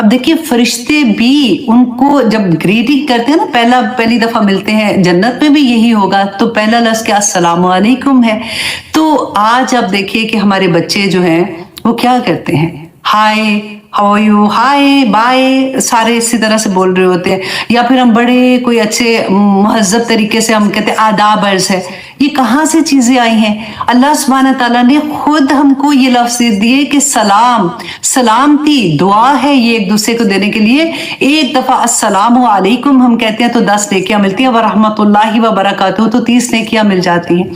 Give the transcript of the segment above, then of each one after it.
अब देखिए फरिश्ते भी उनको जब ग्रीटिंग करते हैं ना, पहली दफा मिलते हैं, जन्नत में भी यही होगा, तो पहला लफ्ज क्या अस्सलाम वालेकुम है। तो आज आप देखिए कि हमारे बच्चे जो हैं वो क्या करते हैं, hi how are you, hi bye, सारे इसी तरह से बोल रहे होते हैं। या फिर हम बड़े कोई अच्छे महज़्ज़ब तरीके से हम कहते हैं आदाब अर्ज है। ये कहाँ से चीजें आई हैं? अल्लाह सुब्हानहू तआला ने खुद हमको ये लफ्ज दिए कि सलाम, सलामती दुआ है ये एक दूसरे को देने के लिए। एक दफा अस्सलामु अलैकुम हम कहते हैं तो 10 नेकियां मिलती हैं, व रहमतुल्लाहि व बरकातहू तो 30 नेकियां मिल जाती हैं।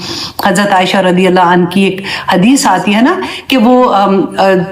हजरत आयशा रदी अल्लाह अन्हा की एक हदीस आती है ना कि वो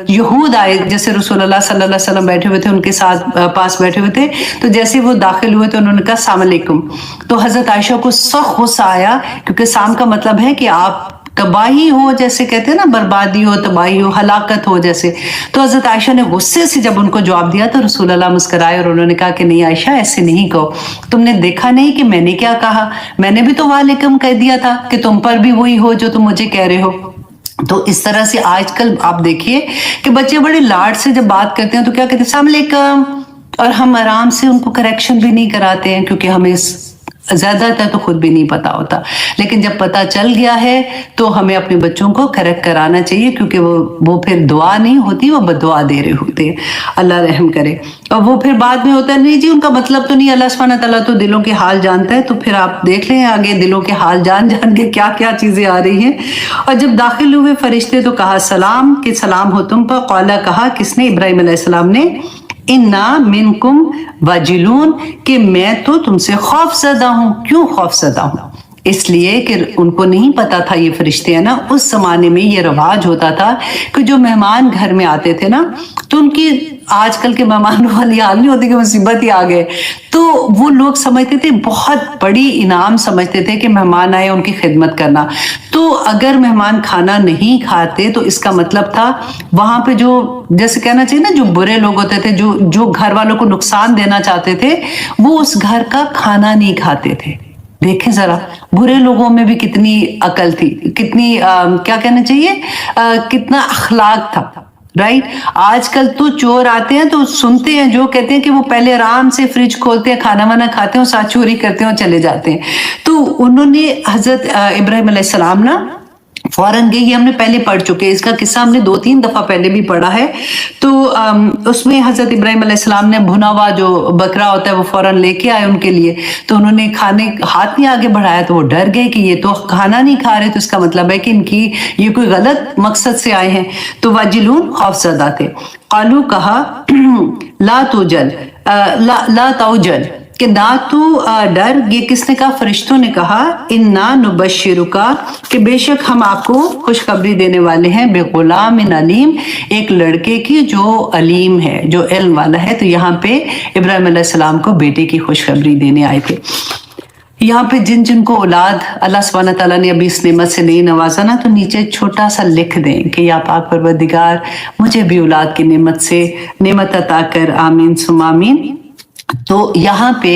यहूद आए, जैसे रसूलुल्लाह सल्लल्लाहु अलैहि वसल्लम बैठे हुए थे, उनके साथ पास बैठे हुए थे, तो जैसे वो दाखिल हुए तो उन्होंने कहा अस्सलाम वालेकुम। तो हजरत आयशा को सख्त गुस्सा आया, क्योंकि साम का मतलब है कि आप तबाही हो, जैसे कहते हैं ना, बर्बादी हो, तबाही हो, हलाकत हो जैसे। तो हजरत आयशा ने गुस्से से जब उनको जवाब दिया तो रसूलुल्लाह मुस्कुराए और उन्होंने कहा कि नहीं आयशा, ऐसे नहीं कहो, तुमने देखा नहीं कि मैंने क्या कहा, मैंने भी तो वालेकुम कह दिया था कि तुम पर भी वही हो जो तुम मुझे कह रहे हो। तो इस तरह से आजकल आप देखिए कि बच्चे बड़े लाड से जब बात करते हैं तो क्या कहते हैं अस्सलाम वालेकुम, और हम आराम से उनको करेक्शन भी नहीं कराते हैं, क्योंकि हमें ज्यादातर तो खुद भी नहीं पता होता। लेकिन जब पता चल गया है तो हमें अपने बच्चों को करेक्ट कराना चाहिए, क्योंकि वो फिर दुआ नहीं होती, वो बददुआ दे रहे होते हैं। अल्लाह रहम करे। और वो फिर बाद में होता है नहीं जी उनका मतलब तो नहीं, अल्लाह सुब्हानहू तआला तो दिलों के हाल जानता है। तो फिर आप देख लें आगे दिलों के हाल जान के क्या क्या चीजें आ रही हैं। और जब दाखिल हुए फरिश्ते तो कहा सलाम, कि सलाम हो तुम पर। कौला कहा किसने? इब्राहिम अलैहिस्सलाम ने। इन्ना मिनकुम वजिलून, कि मैं तो तुमसे खौफजदा हूं। क्यों खौफजदा हूं? इसलिए कि उनको नहीं पता था, ये फरिश्ते हैं ना, उस जमाने में ये रवाज होता था कि जो मेहमान घर में आते थे ना, तो उनकी आजकल के मेहमानों वाली हाल नहीं होती कि मुसीबत ही आ गए, तो वो लोग समझते थे, बहुत बड़ी इनाम समझते थे कि मेहमान आए उनकी खिदमत करना। तो अगर मेहमान खाना नहीं खाते तो इसका मतलब था वहां पे जो, जैसे कहना चाहिए ना, जो बुरे लोग होते थे, जो घर वालों को नुकसान देना चाहते थे, वो उस घर का खाना नहीं खाते थे। देखें जरा, बुरे लोगों में भी कितनी अकल थी, कितनी क्या कहना चाहिए, कितना अखलाक था, राइट। आजकल तो चोर आते हैं तो सुनते हैं, जो कहते हैं कि वो पहले आराम से फ्रिज खोलते हैं, खाना वाना खाते हैं, साथ चोरी करते हैं और चले जाते हैं। तो उन्होंने हजरत इब्राहिम अलैहिस्सलाम ना फौरन गए, ये हमने पहले पढ़ चुके हैं, इसका किस्सा हमने 2-3 दफा पहले भी पढ़ा है। तो उसमें हजरत इब्राहिम अलैहिस्सलाम ने भुना हुआ जो बकरा होता है वो फौरन लेके आए उनके लिए। तो उन्होंने खाने हाथ नहीं आगे बढ़ाया तो वो डर गए कि ये तो खाना नहीं खा रहे, तो इसका मतलब है कि इनकी ये कोई गलत मकसद से आए हैं। तो वाजिलून खौफजदा थे। कालू कहा ला तुजल, ला तौजल, कि ना तू डर। ये किसने कहा? फरिश्तों ने कहा इन्ना नुबश्शिरुका, कि बेशक हम आपको खुशखबरी देने वाले हैं, बेगुलामिन अलीम, एक लड़के की जो अलीम है, जो इल्म वाला है। तो यहाँ पे इब्राहिम अलैहिस्सलाम को बेटे की खुशखबरी देने आए थे। यहाँ पे जिन जिन को औलाद अल्लाह सुब्हानहू तआला ने अभी इस नेमत से नहीं नवाजा ना, तो नीचे छोटा सा लिख दें कि या पाक परवरदिगार मुझे भी औलाद की नेमत से नेमत अता कर, आमीन सुम्मा आमीन। तो यहाँ पे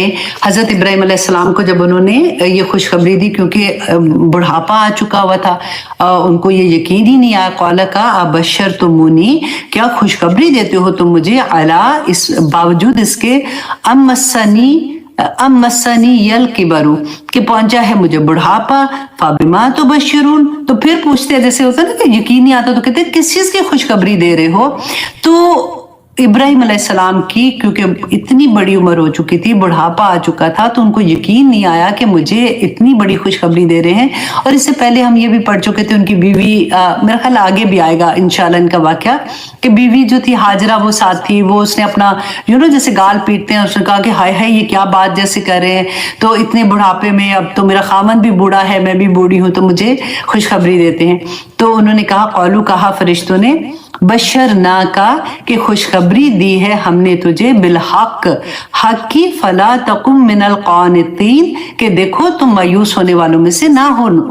हजरत इब्राहिम अलैहिस्सलाम को जब उन्होंने ये खुशखबरी दी, क्योंकि बुढ़ापा आ चुका हुआ था, उनको ये यकीन ही नहीं आया। कौला का अबशर तुमुनी, क्या खुशखबरी देते हो तुम मुझे, अला, इस बावजूद इसके, अम मस्सनी यल किबरू, कि पहुंचा है मुझे बुढ़ापा, फाबिमा तो बशरून। तो फिर पूछते हैं, जैसे होता है ना कि यकीन नहीं आता, तो कहते हैं किस चीज की खुशखबरी दे रहे हो? तो इब्राहिम अलैहिस्सलाम की क्योंकि इतनी बड़ी उम्र हो चुकी थी, बुढ़ापा आ चुका था, तो उनको यकीन नहीं आया कि मुझे इतनी बड़ी खुशखबरी दे रहे हैं। और इससे पहले हम ये भी पढ़ चुके थे, उनकी बीवी, मेरा ख्याल आगे भी आएगा इंशाल्लाह इनका वाकया, कि बीवी जो थी हाजरा वो साथ थी, वो उसने अपना जैसे गाल पीटते हैं, उसने कहा कि हाय हाय ये क्या बात जैसे कर रहे हैं, तो इतने बुढ़ापे में, अब तो मेरा खामन भी बूढ़ा है, मैं भी बूढ़ी हूँ, तो मुझे खुशखबरी देते हैं। तो उन्होंने कहा, कौलू कहा फरिश्तों ने, बशर ना का, कि खुशखबरी दी है हमने तुझे, बिलहक, हक की, फला तकुम मिनल क़ानितीन, कि देखो तुम मायूस होने वालों में से ना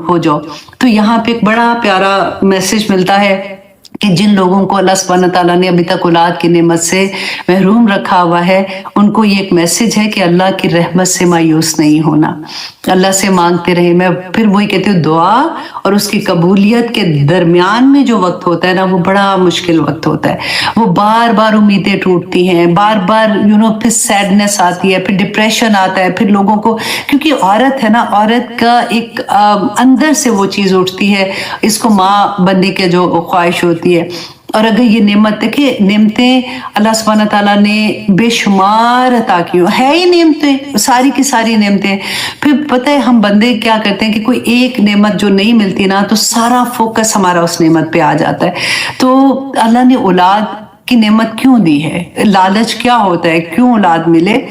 हो जाओ। तो यहाँ पे एक बड़ा प्यारा मैसेज मिलता है कि जिन लोगों को अल्लाह सुब्हानहू तआला ने अभी तक औलाद की नेमत से महरूम रखा हुआ है, उनको ये एक मैसेज है कि अल्लाह की रहमत से मायूस नहीं होना, अल्लाह से मांगते रहे। मैं फिर वही कहती हूँ, दुआ और उसकी कबूलियत के दरमियान में जो वक्त होता है ना, वो बड़ा मुश्किल वक्त होता है। वो बार बार उम्मीदें टूटती हैं, बार बार फिर सैडनेस आती है, फिर डिप्रेशन आता है, फिर लोगों को, क्योंकि औरत है ना, औरत का एक अंदर से वो चीज़ उठती है, इसको माँ बनने की जो ख्वाहिश होती है। और अगर ये नेमत देखिए, नेमतें अल्लाह सुब्हानहू तआला ने बेशुमार अता की है ही, नेमतें सारी की सारी नेमतें। फिर पता है हम बंदे क्या करते हैं कि कोई एक नेमत जो नहीं मिलती ना, तो सारा फोकस हमारा उस नेमत पे आ जाता है। तो अल्लाह ने औलाद की नेमत क्यों दी है? लालच क्या होता है, क्यों औलाद मिले?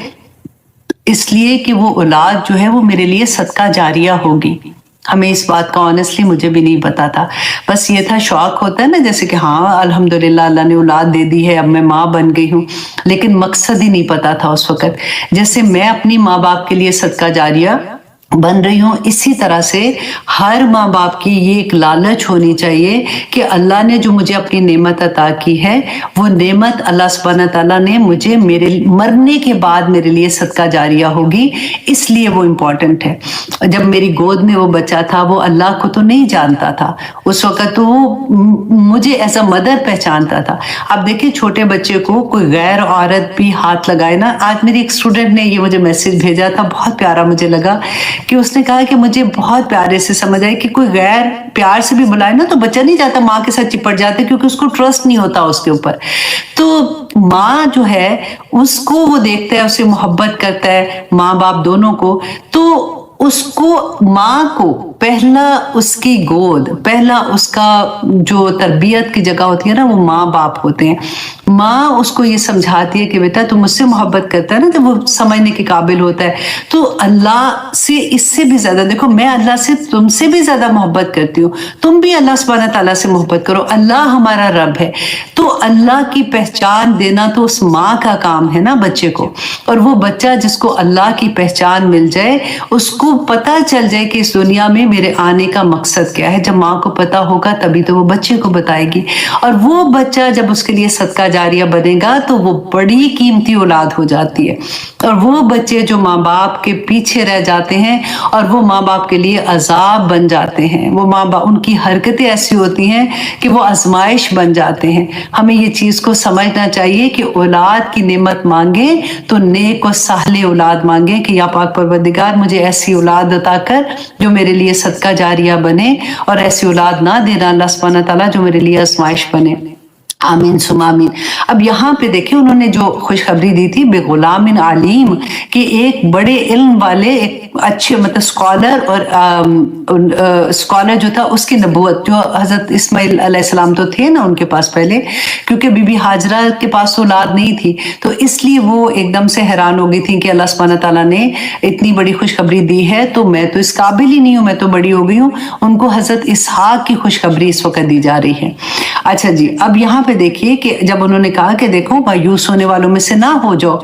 इसलिए कि वो औलाद जो है वो मेरे लिए सदका जारिया होगी। हमें इस बात का ऑनेस्टली मुझे भी नहीं पता था, बस ये था शौक होता है ना, जैसे कि हाँ अल्हम्दुलिल्लाह अल्लाह ने औलाद दे दी है, अब मैं माँ बन गई हूँ, लेकिन मकसद ही नहीं पता था उस वक्त। जैसे मैं अपनी माँ बाप के लिए सदका जारिया बन रही हूँ, इसी तरह से हर माँ बाप की ये एक लालच होनी चाहिए कि अल्लाह ने जो मुझे अपनी नेमत अता की है, वो नेमत अल्लाह सुब्हानहू तआला ने मुझे मेरे मरने के बाद मेरे लिए सदका जारिया होगी, इसलिए वो इम्पोर्टेंट है। जब मेरी गोद में वो बच्चा था, वो अल्लाह को तो नहीं जानता था उस वक्त, तो वो मुझे एज अ मदर पहचानता था। अब देखिए, छोटे बच्चे को कोई गैर औरत भी हाथ लगाए ना, आज मेरी एक स्टूडेंट ने ये मुझे मैसेज भेजा था, बहुत प्यारा मुझे लगा कि उसने कहा कि मुझे बहुत प्यारे से समझ आया कि कोई गैर प्यार से भी बुलाए ना, तो बच्चा नहीं जाता, माँ के साथ चिपट जाता, क्योंकि उसको ट्रस्ट नहीं होता उसके ऊपर। तो माँ जो है उसको वो देखता है, उससे मोहब्बत करता है, माँ बाप दोनों को। तो उसको, माँ को पहला उसकी गोद, पहला उसका जो तरबियत की जगह होती है ना, वो माँ बाप होते हैं। माँ उसको ये समझाती है कि बेटा तू मुझसे मोहब्बत करता है ना, जब वो समझने के काबिल होता है, तो अल्लाह से इससे भी ज्यादा, देखो मैं अल्लाह से तुमसे भी ज्यादा मोहब्बत करती हूँ, तुम भी अल्लाह सुब्हानहू तआला से मोहब्बत करो, अल्लाह हमारा रब है। तो अल्लाह की पहचान देना तो उस माँ का काम है ना बच्चे को। और वो बच्चा जिसको अल्लाह की पहचान मिल जाए, उसको पता चल जाए कि इस दुनिया में मेरे आने का मकसद क्या है, जब माँ को पता होगा तभी तो वो बच्चे को बताएगी। और वो बच्चा जब उसके लिए सदका जारिया बनेगा, तो वो बड़ी कीमती औलाद हो जाती है। और वो बच्चे जो माँ बाप के पीछे रह जाते हैं और वो माँ बाप के लिए अजाब बन जाते हैं, वो माँ बाप, उनकी हरकतें ऐसी होती हैं कि वो आजमाइश बन जाते हैं। हमें ये चीज को समझना चाहिए कि औलाद की नेमत मांगे तो नेक और साले औलाद मांगे कि या पाक परवरदिगार मुझे ऐसी औलाद अता कर जो मेरे लिए सदका जारिया बने, और ऐसी औलाद ना देना अल्लाह सुब्हानहू तआला जो मेरे लिए आजमाइश बने। आमीन सुमा आमीन। अब यहाँ पे देखिए, उन्होंने जो खुशखबरी दी थी बेगुलामिन आलीम, कि एक बड़े इल्म वाले, एक अच्छे मतलब स्कॉलर, और स्कॉलर जो था उसकी नबूवत, जो हजरत इस्माइल अलैहिस्सलाम तो थे ना उनके पास पहले, क्योंकि बीबी हाजरा के पास औलाद नहीं थी, तो इसलिए वो एकदम से हैरान हो गई थी कि अल्लाह सुब्हानहू तआला ने इतनी बड़ी खुशखबरी दी है, तो मैं तो इस काबिल ही नहीं हूँ, मैं तो बड़ी हो गई हूँ। उनको हजरत इसहाक की खुशखबरी इस वक्त दी जा रही है। अच्छा जी, अब यहाँ पे देखिए कि जब उन्होंने कहा कि देखो मायूस होने वालों में से ना हो जाओ,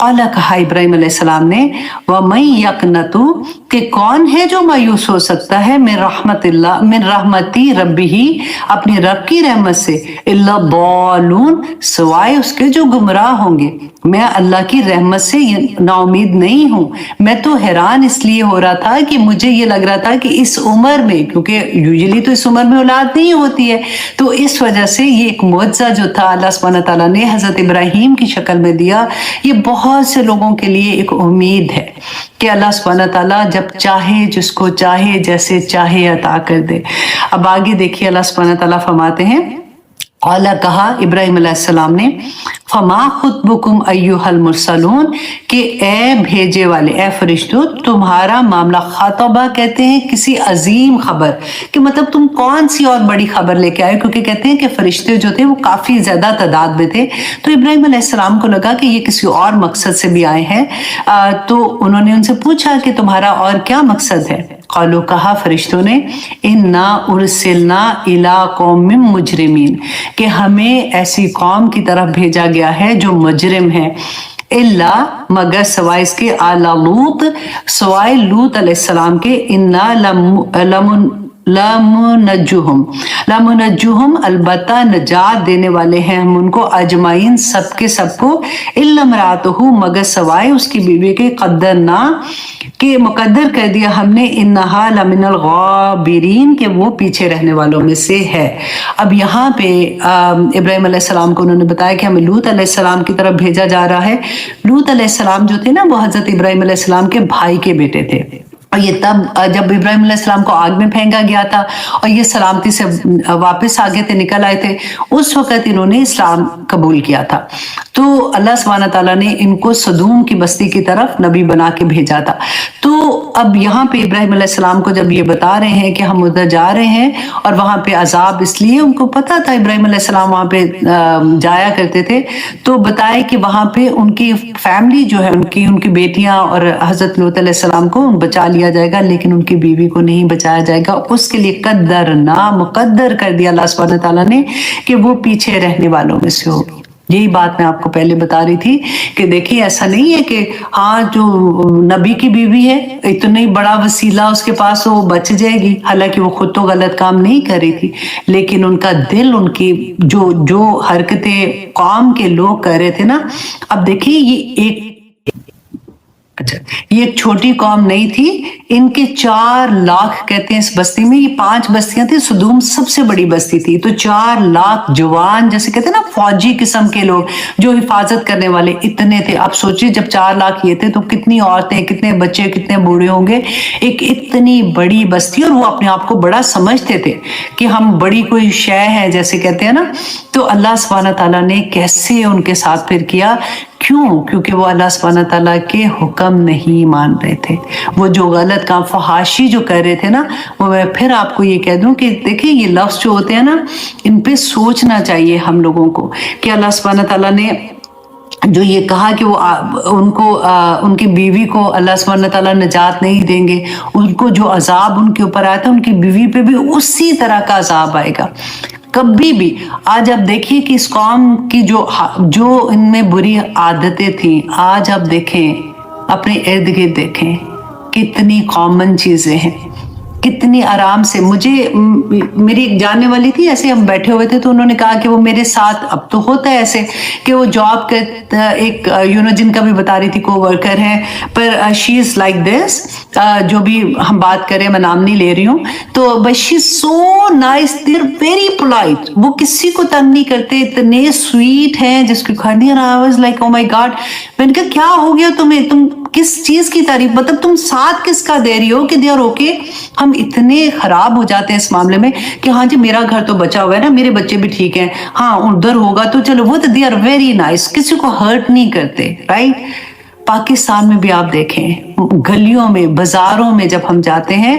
औला कहा इब्राहिम अलैहिस्सलाम ने, व मैं यकनतु, कि कौन है जो मायूस हो सकता है मिन रहमती रब्बी ही, अपनी रब की रहमत से, इल्ला दालून, सिवाय उसके जो गुमराह होंगे। मैं अल्लाह की रहमत से नाउमीद नहीं हूँ। मैं तो हैरान इसलिए हो रहा था कि मुझे ये लग रहा था कि इस उम्र में, क्योंकि यूजुअली तो इस उम्र में औलाद नहीं होती है, तो इस वजह से ये एक मुअज्जा जो था अल्लाह सुब्हानहू तआला ने हजरत इब्राहिम की शक्ल में दिया, ये बहुत से लोगों के लिए एक उम्मीद है कि अल्लाह सुब्हानहू तआला जब चाहे, जिसको चाहे, जैसे चाहे अता कर दे। अब आगे देखिए, अल्लाह सुब्हानहू तआला फरमाते हैं, औला कहा इब्राहिम अलैहिस्सलाम ने, फमा खुतबुकुम अय्युहल मुरसलून, कि ए भेजे वाले, ए फरिश्तों, तुम्हारा मामला, खातबा कहते हैं किसी अजीम खबर, कि मतलब तुम कौन सी और बड़ी खबर लेके आए, क्योंकि कहते हैं कि फरिश्ते जो थे वो काफी ज्यादा तादाद में थे। तो इब्राहिम अलैहिस्सलाम को लगा कि ये किसी और मकसद से भी आए हैं, तो उन्होंने उनसे पूछा कि तुम्हारा और क्या मकसद है। क़ालू, कहा फरिश्तों ने, इन्ना उरसिलना इला कौमिम मुजरिमीन, कि हमें ऐसी कौम की तरफ भेजा गया है जो मुजरिम है, इल्ला, मगर सवाए इसके, आला लूत, सवाए लूत अलैहिस्सलाम के, इन्ना लामुनज्जुहुम अलबत्ता नजात देने वाले हैं हम उनको, अजमाइन सबके सबको, इल्ला इम्रातहु मगर सवाए उसकी बीवी के, कद्दरना कि मुकद्दर कर दिया हमने, इन्नहा लमिनल गाबिरीन के वो पीछे रहने वालों में से है। अब यहाँ पे इब्राहिम अलैहिस्सलाम को उन्होंने बताया कि हमें लूत अलैहिस्सलाम की तरफ भेजा जा रहा है। लूत अलैहिस्सलाम जो थे ना वो हजरत इब्राहिम अलैहिस्सलाम के भाई के बेटे थे, और ये तब जब इब्राहिम अलैहिस्सलाम को आग में फेंका गया था और ये सलामती से वापस आ गए थे, निकल आए थे, उस वक्त इन्होंने इस्लाम कबूल किया था। तो अल्लाह सुब्हानहू तआला ने इनको सदूम की बस्ती की तरफ नबी बना के भेजा था। तो अब यहाँ पे इब्राहिम अलैहिस्सलाम को जब ये बता रहे हैं कि हम उधर जा रहे हैं और वहां पे अजाब, इसलिए उनको पता था, इब्राहिम अलैहिस्सलाम वहां पे जाया करते थे, तो बताया कि वहां पे उनकी फैमिली जो है, उनकी बेटियां और हजरत लूत अलैहिस्सलाम को बचा लिया जाएगा, लेकिन उनकी बीवी को नहीं बचाया जाएगा। उसके लिए मुकद्दर कर दिया अल्लाह सुब्हानहू तआला ने कि वो पीछे रहने वालों में से होगी। यही बात मैं आपको पहले बता रही थी कि देखिए ऐसा नहीं है कि हाँ जो नबी की बीवी है इतना ही बड़ा वसीला उसके पास वो बच जाएगी, हालांकि वो खुद तो गलत काम नहीं कर रही थी, लेकिन उनका दिल, उनकी जो हरकतें कौम के लोग कर रहे थे ना। अब देखिए ये एक छोटी कौम नहीं थी, इनके 4 लाख कहते हैं इस बस्ती में, ये 5 बस्तियां थी, सदूम सबसे बड़ी बस्ती थी, तो 4 लाख जवान, जैसे कहते हैं ना फौजी किस्म के लोग जो हिफाजत करने वाले, इतने थे। आप सोचिए जब 4 लाख ये थे तो कितनी औरतें, कितने बच्चे, कितने बूढ़े होंगे, एक इतनी बड़ी बस्ती। और वो अपने आप को बड़ा समझते थे कि हम बड़ी कोई शय है, जैसे कहते हैं ना। तो अल्लाह सुब्हानहू तआला ने कैसे उनके साथ फिर किया, क्यों? क्योंकि वो अल्लाह सुब्हानहू तआला के हुक्म नहीं मान रहे थे, वो जो गलत काम, फहाशी जो कर रहे थे ना, वो मैं फिर आपको ये कह दूं कि देखिए ये लफ्ज जो होते हैं ना, इन पे सोचना चाहिए हम लोगों को कि अल्लाह सुब्हानहू तआला ने जो ये कहा कि वो उनकी बीवी को अल्लाह सुब्हानहू तआला निजात नहीं देंगे, उनको जो अजाब उनके ऊपर आया था उनकी बीवी पे भी उसी तरह का अजाब आएगा कभी भी। आज आप देखिए कि इस कौम की जो इनमें बुरी आदतें थी, आज आप देखें अपने इर्द गिर्द देखें कितनी कॉमन चीजें हैं, कितनी आराम से। मेरी एक जानने वाली थी, ऐसे हम बैठे हुए थे तो उन्होंने कहा कि वो मेरे साथ, अब तो होता है ऐसे कि वो जॉब कर एक जिनका भी बता रही थी को वर्कर है, पर शी इज लाइक दिस, जो भी हम बात करें, मैं नाम नहीं ले रही हूँ, तो but she is so nice, they are very polite, वो किसी को तंग नहीं करते, इतने स्वीट हैं जिसकी खानी। I was like oh my God, मैंने कहा क्या हो गया तुम्हें, तुम किस चीज की तारीफ, मतलब तुम साथ किसका दे रही हो कि दे आर ओके। हम इतने खराब हो जाते हैं इस मामले में कि हाँ जी मेरा घर तो बचा हुआ है ना, मेरे बच्चे भी ठीक हैं, हाँ उधर होगा तो चलो, वो तो दे आर वेरी नाइस, किसी को हर्ट नहीं करते, राइट। पाकिस्तान में भी आप देखें, गलियों में, बाजारों में जब हम जाते हैं,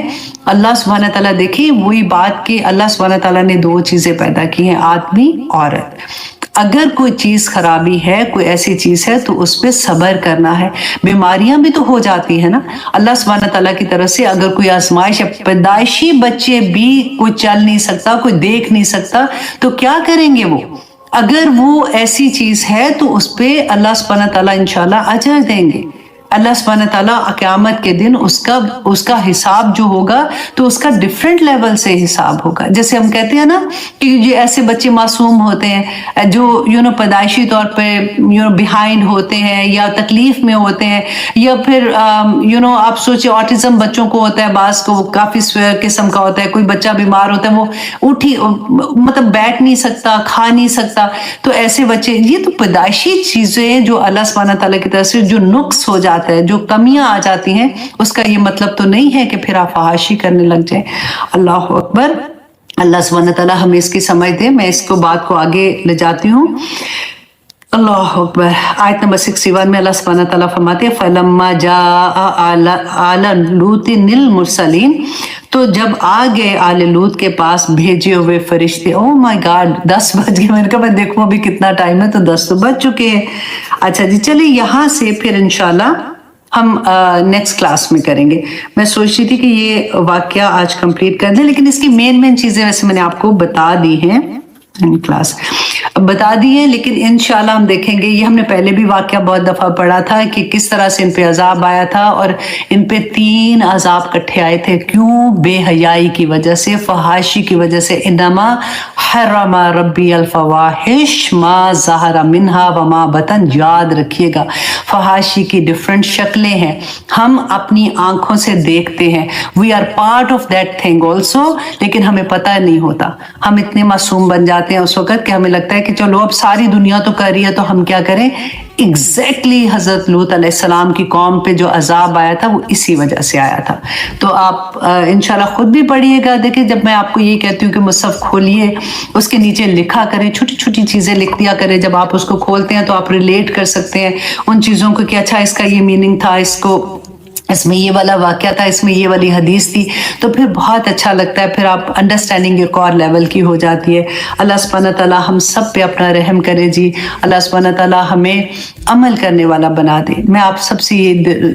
अल्लाह सुब्हानहू तआला, देखिए वही बात कि अल्लाह सुब्हानहू तआला ने 2 चीजें पैदा की हैं, आदमी, औरत। अगर कोई चीज खराबी है, कोई ऐसी चीज है, तो उस पर सब्र करना है। बीमारियां भी तो हो जाती है ना अल्लाह सुब्हानहू तआला की तरफ से। अगर कोई आजमाइश है, पैदाइशी बच्चे भी कोई चल नहीं सकता, कोई देख नहीं सकता, तो क्या करेंगे वो? अगर वो ऐसी चीज है तो उस पर अल्लाह सुब्हानहू तआला इंशाल्लाह अजर देंगे। अल्लाह सुब्हानहू तआला क़यामत के दिन उसका हिसाब जो होगा तो उसका डिफरेंट लेवल से हिसाब होगा। जैसे हम कहते हैं ना कि ये ऐसे बच्चे मासूम होते हैं जो पैदाइशी तौर पे बिहाइंड होते हैं या तकलीफ में होते हैं, या फिर आप सोचिए ऑटिज्म बच्चों को होता है, बास को काफी किस्म का होता है, कोई बच्चा बीमार होता है, वो मतलब बैठ नहीं सकता, खा नहीं सकता, तो ऐसे बच्चे, ये तो पैदाइशी चीजें जो अल्लाह सुब्हानहू तआला की तरफ से जो नुक्स हो जाता है, जो कमियां आ जाती हैं, उसका ये मतलब तो नहीं है कि फिर आप फहाशी करने लग जाए। अल्लाह अकबर, अल्लाह सुब्हानहू तआला हमें इसकी समझ दे। मैं इसको बात को आगे ले जाती हूँ। अल्लाह अकबर। आयत नंबर 61 में अल्लाह सुब्हानहू तआला फरमाते हैं, फलम्मा जाअ आला लूतिनिल मुरसलीन, तो जब आ गए आले लूत के पास भेजे हुए फरिश्ते। ओ माय गॉड, 10 बज गए। मैंने कहा मैं देखूं अभी कितना टाइम है, तो 10 तो बज चुके हैं। अच्छा जी, चलिए यहाँ से फिर इंशाल्लाह हम नेक्स्ट क्लास में करेंगे। मैं सोच रही थी कि ये वाकया आज कंप्लीट कर दें, लेकिन इसकी मेन चीजें वैसे मैंने आपको बता दी हैं इन क्लास। बता दिए, लेकिन इंशाल्लाह हम देखेंगे, ये हमने पहले भी वाकया बहुत दफ़ा पढ़ा था कि किस तरह से इन पे अजाब आया था, और इन पे 3 अजाब इकट्ठे आए थे। क्यों? बेहयाई की वजह से, फहाशी की वजह से। इन्नमा हर्रमा रब्बी अल फवाहिश मा ज़हरा मिन्हा व मा बतन। याद रखिएगा, फहाशी की डिफरेंट शक्लें हैं, हम अपनी आंखों से देखते हैं, we are part of that thing also, लेकिन हमें पता नहीं होता। हम इतने मासूम बन जाते हैं उस वक्त कि हमें लगता है कि चलो अब सारी दुनिया तो कर रही है तो हम क्या करें। एग्जैक्टली हजरत लूत अलैहिस्सलाम की कौम पे जो अजाब आया था वो इसी वजह से आया था। तो आप इंशाल्लाह खुद भी पढ़िएगा। देखिए, जब मैं आपको ये कहती हूँ कि मुसहफ खोलिए, उसके नीचे लिखा करें, छोटी छोटी चीजें लिख दिया करें। जब आप उसको खोलते हैं तो आप रिलेट कर सकते हैं उन चीजों को कि अच्छा इसका ये मीनिंग था, इसमें ये वाला वाक़या था, इसमें ये वाली हदीस थी, तो फिर बहुत अच्छा लगता है। फिर आप अंडरस्टैंडिंग एक और लेवल की हो जाती है। अल्लाह सुब्हानहू तआला हम सब पे अपना रहम करे जी। अल्लाह सुब्हानहू तआला हमें अमल करने वाला बना दे। मैं आप सबसे ये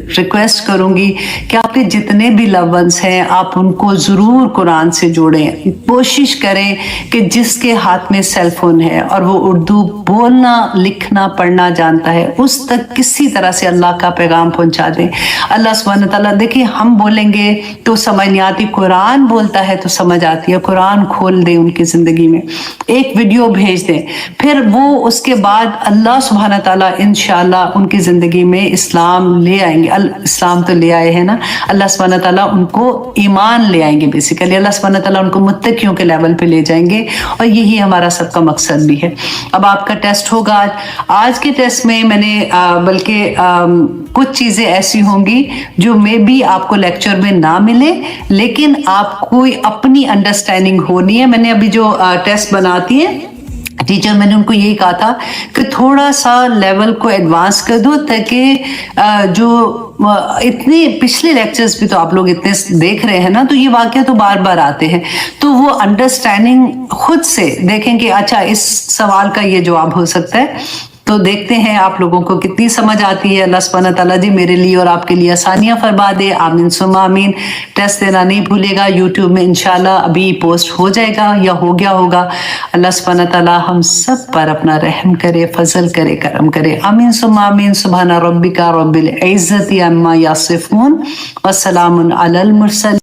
रिक्वेस्ट करूँगी कि आपके जितने भी लव वंस हैं, आप उनको ज़रूर कुरान से जोड़ें। कोशिश करें कि जिसके हाथ में सेल फोन है और वो उर्दू बोलना, लिखना, पढ़ना जानता है, उस तक किसी तरह से अल्लाह का पैगाम पहुँचा दें। अल्लाह सुब्हानहू तआला, देखिए हम बोलेंगे तो समझ नहीं आती, कुरान बोलता है तो समझ आती है। कुरान खोल दें उनकी जिंदगी में, एक वीडियो भेज दें, फिर वो उसके बाद अल्लाह सुब्हानहू तआला इंशाअल्लाह उनकी जिंदगी में इस्लाम ले आएंगे। इस्लाम तो ले आए हैं ना, अल्लाह सुब्हानहू तआला उनको ईमान ले आएंगे। बेसिकली अल्लाह सुब्हानहू तआला उनको मुत्तकियों के लेवल पे ले जाएंगे, और यही हमारा सबका मकसद भी है। अब आपका टेस्ट होगा आज के टेस्ट में मैंने बल्कि कुछ चीजें ऐसी होंगी जो मे बी आपको लेक्चर में ना मिले, लेकिन आपको अपनी अंडरस्टैंडिंग होनी है। मैंने अभी जो टेस्ट बनाती है टीचर, मैंने उनको यही कहा था कि थोड़ा सा लेवल को एडवांस कर दो, ताकि जो इतने पिछले लेक्चर्स भी तो आप लोग इतने देख रहे हैं ना, तो ये वाकया तो बार बार आते हैं, तो वो अंडरस्टैंडिंग खुद से देखें कि अच्छा इस सवाल का ये जवाब हो सकता है। तो देखते हैं आप लोगों को कितनी समझ आती है। अल्लाह सुब्हानहू तआला जी मेरे लिए और आपके लिए आसानियां फरमा दे। आमीन सुम्मा आमीन। टेस्ट देना नहीं भूलेगा, यूट्यूब में इंशाल्लाह अभी पोस्ट हो जाएगा या हो गया होगा। अल्लाह सुब्हानहू तआला हम सब पर अपना रहम करे, फजल करे, करम करे। आमीन सुम्मा आमीन। सुब्हान रब्बिका रब्बिल इज्जति अम्मा यासिफून व सलामुन अलल मुरसलीन।